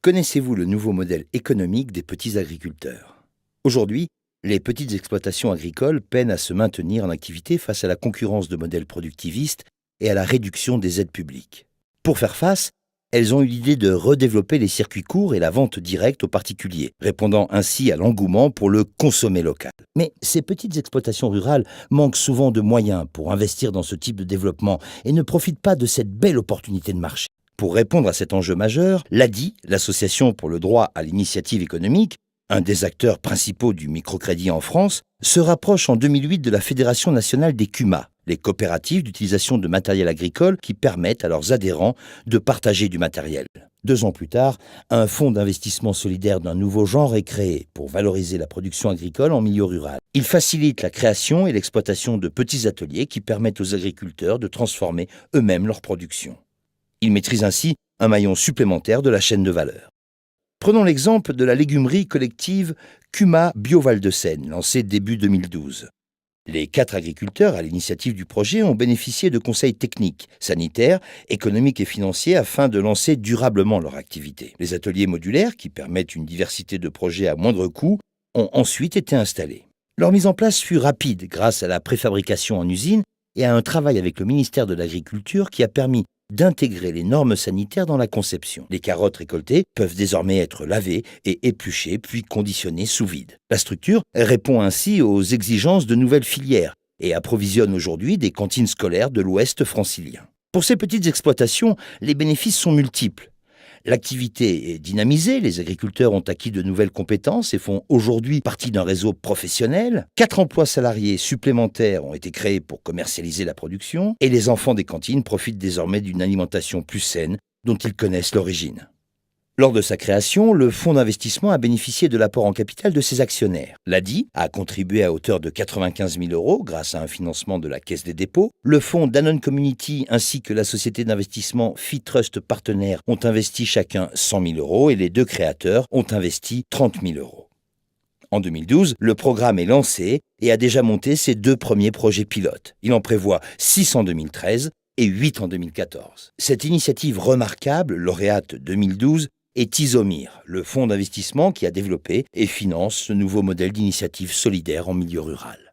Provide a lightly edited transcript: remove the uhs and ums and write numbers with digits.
Connaissez-vous le nouveau modèle économique des petits agriculteurs? Aujourd'hui, les petites exploitations agricoles peinent à se maintenir en activité face à la concurrence de modèles productivistes et à la réduction des aides publiques. Pour faire face, elles ont eu l'idée de redévelopper les circuits courts et la vente directe aux particuliers, répondant ainsi à l'engouement pour le consommer local. Mais ces petites exploitations rurales manquent souvent de moyens pour investir dans ce type de développement et ne profitent pas de cette belle opportunité de marché. Pour répondre à cet enjeu majeur, l'ADI, l'Association pour le droit à l'initiative économique, un des acteurs principaux du microcrédit en France, se rapproche en 2008 de la Fédération nationale des CUMA, les coopératives d'utilisation de matériel agricole qui permettent à leurs adhérents de partager du matériel. 2 ans plus tard, un fonds d'investissement solidaire d'un nouveau genre est créé pour valoriser la production agricole en milieu rural. Il facilite la création et l'exploitation de petits ateliers qui permettent aux agriculteurs de transformer eux-mêmes leur production. Ils maîtrisent ainsi un maillon supplémentaire de la chaîne de valeur. Prenons l'exemple de la légumerie collective CUMA Bio Val-de-Seine, lancée début 2012. Les 4 agriculteurs à l'initiative du projet ont bénéficié de conseils techniques, sanitaires, économiques et financiers afin de lancer durablement leur activité. Les ateliers modulaires, qui permettent une diversité de projets à moindre coût, ont ensuite été installés. Leur mise en place fut rapide grâce à la préfabrication en usine et à un travail avec le ministère de l'Agriculture qui a permis d'intégrer les normes sanitaires dans la conception. Les carottes récoltées peuvent désormais être lavées et épluchées, puis conditionnées sous vide. La structure répond ainsi aux exigences de nouvelles filières et approvisionne aujourd'hui des cantines scolaires de l'Ouest francilien. Pour ces petites exploitations, les bénéfices sont multiples. L'activité est dynamisée, les agriculteurs ont acquis de nouvelles compétences et font aujourd'hui partie d'un réseau professionnel. 4 emplois salariés supplémentaires ont été créés pour commercialiser la production et les enfants des cantines profitent désormais d'une alimentation plus saine dont ils connaissent l'origine. Lors de sa création, le fonds d'investissement a bénéficié de l'apport en capital de ses actionnaires. L'ADI a contribué à hauteur de 95 000 € grâce à un financement de la Caisse des dépôts. Le fonds Danone Community ainsi que la société d'investissement Fitrust Partenaires ont investi chacun 100 000 € et les 2 créateurs ont investi 30 000 €. En 2012, le programme est lancé et a déjà monté ses 2 premiers projets pilotes. Il en prévoit 6 en 2013 et 8 en 2014. Cette initiative remarquable, lauréate 2012, est Isomir, le fonds d'investissement qui a développé et finance ce nouveau modèle d'initiative solidaire en milieu rural.